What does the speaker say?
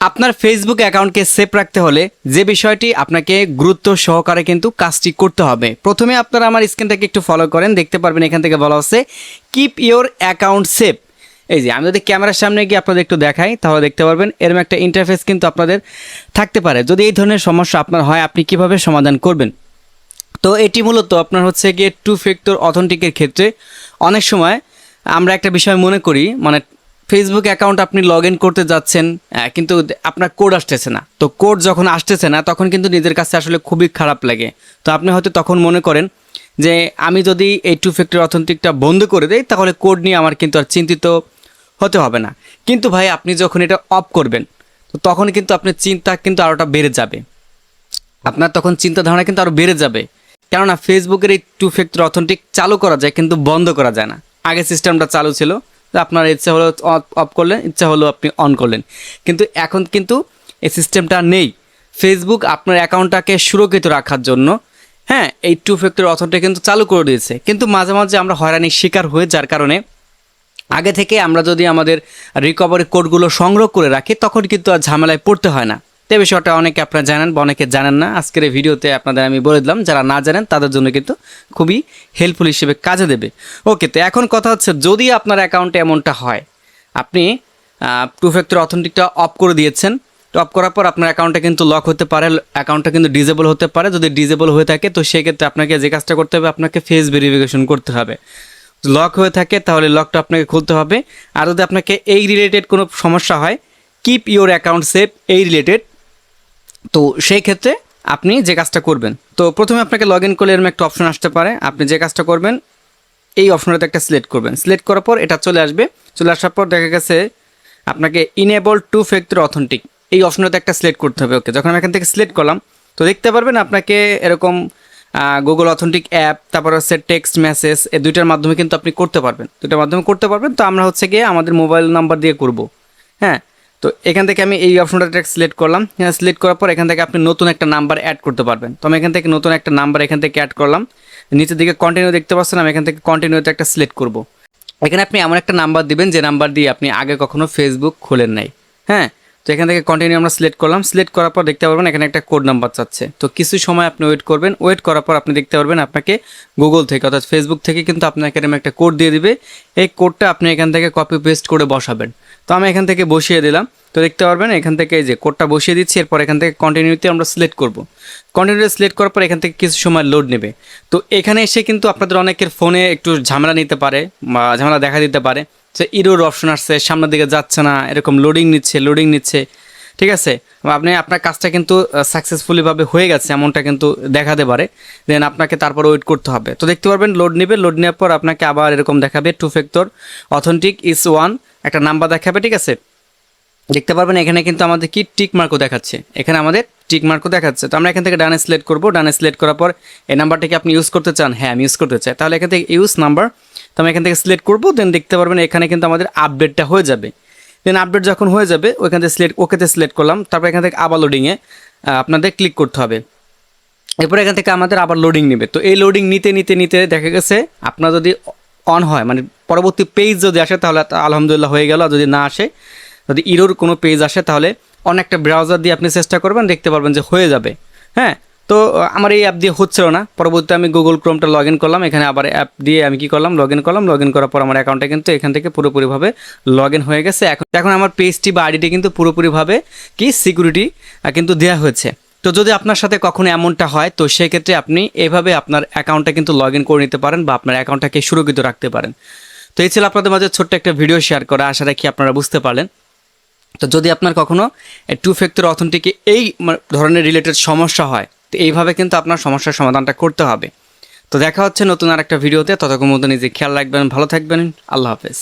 আপনার ফেসবুক অ্যাকাউন্টকে সেভ রাখতে হলে যে বিষয়টি আপনাকে গুরুত্ব সহকারে কিন্তু কাজটি করতে হবে। প্রথমে আপনারা আমার স্ক্রিনটাকে একটু ফলো করেন, দেখতে পারবেন এখান থেকে বলা হচ্ছে কিপ ইওর অ্যাকাউন্ট সেভ। এই যে আমি যদি ক্যামেরার সামনে গিয়ে আপনাদের একটু দেখাই তাহলে দেখতে পারবেন এরকম একটা ইন্টারফেস কিন্তু আপনাদের থাকতে পারে। যদি এই ধরনের সমস্যা আপনার হয় আপনি কিভাবে সমাধান করবেন। তো এটি মূলত আপনার হচ্ছে গিয়ে টু ফ্যাক্টর অথেন্টিকের ক্ষেত্রে অনেক সময় আমরা একটা বিষয় মনে করি, মানে ফেসবুক অ্যাকাউন্ট আপনি লগ ইন করতে যাচ্ছেন কিন্তু আপনার কোড আসতেছে না। তো কোড যখন আসতেছে না তখন কিন্তু নিজের কাছে আসলে খুবই খারাপ লাগে। তো আপনি হয়তো তখন মনে করেন যে আমি যদি এই টু ফ্যাক্টর অথেন্টিকটা বন্ধ করে দেই তাহলে কোড নিয়ে আমার কিন্তু আর চিন্তিত হতে হবে না। কিন্তু ভাই আপনি যখন এটা অফ করবেন তো তখন কিন্তু আপনার চিন্তা কিন্তু আরোটা বেড়ে যাবে, আপনার তখন চিন্তা ধারণা কিন্তু আরও বেড়ে যাবে। কেননা ফেসবুকের এই টু ফ্যাক্টর অথেন্টিক চালু করা যায় কিন্তু বন্ধ করা যায় না। আগে সিস্টেমটা চালু ছিল, আপনার ইচ্ছা হলো অফ করলেন, ইচ্ছা হলো আপনি অন করলেন, কিন্তু এখন কিন্তু এই সিস্টেমটা নেই। ফেসবুক আপনার অ্যাকাউন্টটাকে সুরক্ষিত রাখার জন্য এই টু ফ্যাক্টর অথেন্টিক কিন্তু চালু করে দিয়েছে। কিন্তু মাঝে মাঝে আমরা হয়রানির শিকার হয়ে যার কারণে আগে থেকে আমরা যদি আমাদের রিকভারি কোডগুলো সংগ্রহ করে রাখি তখন কিন্তু আর ঝামেলায় পড়তে হয় না। তো বিষয়টা অনেকে আপনারা জানেন বা অনেকে জানেন না, আজকের এই ভিডিওতে আপনাদের আমি বলে দিলাম, যারা না জানেন তাদের জন্য কিন্তু খুবই হেল্পফুল হিসেবে কাজে দেবে। ওকে, তো এখন কথা হচ্ছে যদি আপনার অ্যাকাউন্টে এমনটা হয় আপনি টু ফ্যাক্টর অথেন্টিকটা অফ করে দিয়েছেন, তো অফ করার পর আপনার অ্যাকাউন্টটা কিন্তু লক হতে পারে, অ্যাকাউন্টটা কিন্তু ডিজেবল হতে পারে। যদি ডিজেবল হয়ে থাকে তো সেক্ষেত্রে আপনাকে যে কাজটা করতে হবে, আপনাকে ফেস ভেরিফিকেশন করতে হবে। লক হয়ে থাকে তাহলে লকটা আপনাকে খুলতে হবে। আর যদি আপনাকে এই রিলেটেড কোনো সমস্যা হয়, কিপ ইওর অ্যাকাউন্ট সেভ এই রিলেটেড, তো সেই ক্ষেত্রে আপনি যে কাজটা করবেন, তো প্রথমে আপনাকে লগ ইন করলে এরকম একটা অপশন আসতে পারে। আপনি যে কাজটা করবেন এই অপশনটাতে একটা সিলেক্ট করবেন, সিলেক্ট করার পর এটা চলে আসবে। চলে আসার পর দেখা গেছে আপনাকে ইনেবল টু ফ্যাক্টর অথেন্টিক এই অপশনটাতে একটা সিলেক্ট করতে হবে। ওকে, যখন আমি এখান থেকে সিলেক্ট করলাম তো দেখতে পারবেন আপনাকে এরকম গুগল অথেন্টিক অ্যাপ, তারপর হচ্ছে টেক্সট মেসেজ, এই দুইটার মাধ্যমে কিন্তু আপনি করতে পারবেন, দুইটার মাধ্যমে করতে পারবেন। তো আমরা হচ্ছে গিয়ে আমাদের মোবাইল নাম্বার দিয়ে করব। তো এখান থেকে আমি এই অপশনটা সিলেক্ট করলাম। সিলেক্ট করার পর এখান থেকে আপনি নতুন একটা নাম্বার অ্যাড করতে পারবেন। তো আমি এখান থেকে নতুন একটা নাম্বার এখান থেকে অ্যাড করলাম। নিচের দিকে কন্টিনিউ দেখতে পাচ্ছেন, আমি এখান থেকে কন্টিনিউতে একটা সিলেক্ট করব। এখানে আপনি এমন একটা নাম্বার দিবেন যে নাম্বার দিয়ে আপনি আগে কখনো ফেসবুক খোলেন নাই। তো এখান থেকে কন্টিনিউ আমরা সিলেক্ট করলাম। সিলেক্ট করার পর দেখতে পারবেন এখানে একটা কোড নাম্বার চাচ্ছে। তো কিছু সময় আপনি ওয়েট করবেন, ওয়েট করার পর আপনি দেখতে পারবেন আপনাকে গুগল থেকে অর্থাৎ ফেসবুক থেকে কিন্তু আপনাকে এরকম একটা কোড দিয়ে দিবে। এই কোডটা আপনি এখান থেকে কপি পেস্ট করে বসাবেন। তো আমি এখান থেকে বসিয়ে দিলাম। তো দেখতে পারবেন এখান থেকে এই যে কোডটা বসিয়ে দিচ্ছি, এরপর এখান থেকে কন্টিনিউতে আমরা সিলেক্ট করব। কন্টিনিউতে সিলেক্ট করার পর এখান থেকে কিছু সময় লোড নেবে। তো এখানে এসে কিন্তু আপনাদের অনেকের ফোনে একটু ঝামেলা নিতে পারে বা ঝামেলা দেখা দিতে পারে যে ইরোর অপশন আসছে, সামনের দিকে যাচ্ছে না, এরকম লোডিং নিচ্ছে, ঠিক আছে। আপনি আপনার কাজটা কিন্তু সাকসেসফুলিভাবে হয়ে গেছে এমনটা কিন্তু দেখাতে পারে, দেন আপনাকে তারপর ওয়েট করতে হবে। তো দেখতে পারবেন লোড নেবে, লোড নেওয়ার পর আপনাকে আবার এরকম দেখাবে two factor authentic is one, একটা নাম্বার দেখাবে, ঠিক আছে। দেখতে পারবেন এখানে কিন্তু আমাদের কি টিক মার্কও দেখাচ্ছে, এখানে আমাদের টিক মার্কও দেখাচ্ছে। তো আমরা এখান থেকে ডানে সিলেক্ট করবো, ডানে সিলেক্ট করার পর এই নাম্বারটাকে আপনি ইউজ করতে চান, হ্যাঁ আমি ইউজ করতে চাই, তাহলে এখান থেকে ইউজ নাম্বার, তো আমি এখান থেকে সিলেক্ট করবো। দেন দেখতে পারবেন এখানে কিন্তু আমাদের আপডেটটা হয়ে যাবে। দেন আপডেট যখন হয়ে যাবে ওইখান থেকে ওকেতে সিলেক্ট করলাম, তারপর এখান থেকে আবার লোডিংয়ে আপনাদের ক্লিক করতে হবে। এরপর এখান থেকে আমাদের আবার লোডিং নেবে। তো এই লোডিং নিতে দেখা গেছে আপনার যদি অন হয়, মানে পরবর্তী পেজ যদি আসে তাহলে আলহামদুলিল্লাহ হয়ে গেল। আর যদি না আসে, যদি ইরোর কোনো পেজ আসে তাহলে অনেকটা ব্রাউজার দিয়ে আপনি চেষ্টা করবেন, দেখতে পারবেন যে হয়ে যাবে। তো আমার এই অ্যাপ দিয়ে হচ্ছিল না, পরবর্তীতে আমি গুগল ক্রোমটা লগ ইন করলাম, এখানে আবার অ্যাপ দিয়ে আমি কি করলাম লগ ইন করলাম। লগ ইন করার পর আমার অ্যাকাউন্টে কিন্তু এখান থেকে পুরোপুরিভাবে লগ ইন হয়ে গেছে। এখন আমার পেজটি বা আইডিটি কিন্তু পুরোপুরিভাবে কি সিকিউরিটি কিন্তু দেওয়া হয়েছে। তো যদি আপনার সাথে কখনো এমনটা হয় তো সেক্ষেত্রে আপনি এভাবে আপনার অ্যাকাউন্টটা কিন্তু লগ ইন করে নিতে পারেন বা আপনার অ্যাকাউন্টটাকে সুরক্ষিত রাখতে পারেন। তো এই ছিল আপনাদের মাঝে ছোট্ট একটা ভিডিও শেয়ার করা, আশা রাখি আপনারা বুঝতে পারলেন। তো যদি আপনার কখনো টু ফ্যাক্টর অথেন্টিকে এই ধরনের রিলেটেড সমস্যা হয় তো এইভাবে কিন্তু আপনার সমস্যার সমাধানটা করতে হবে। তো দেখা হচ্ছে নতুন আর একটা ভিডিওতে, ততক্ষণ মতো নিজে খেয়াল রাখবেন, ভালো থাকবেন, আল্লাহ হাফেজ।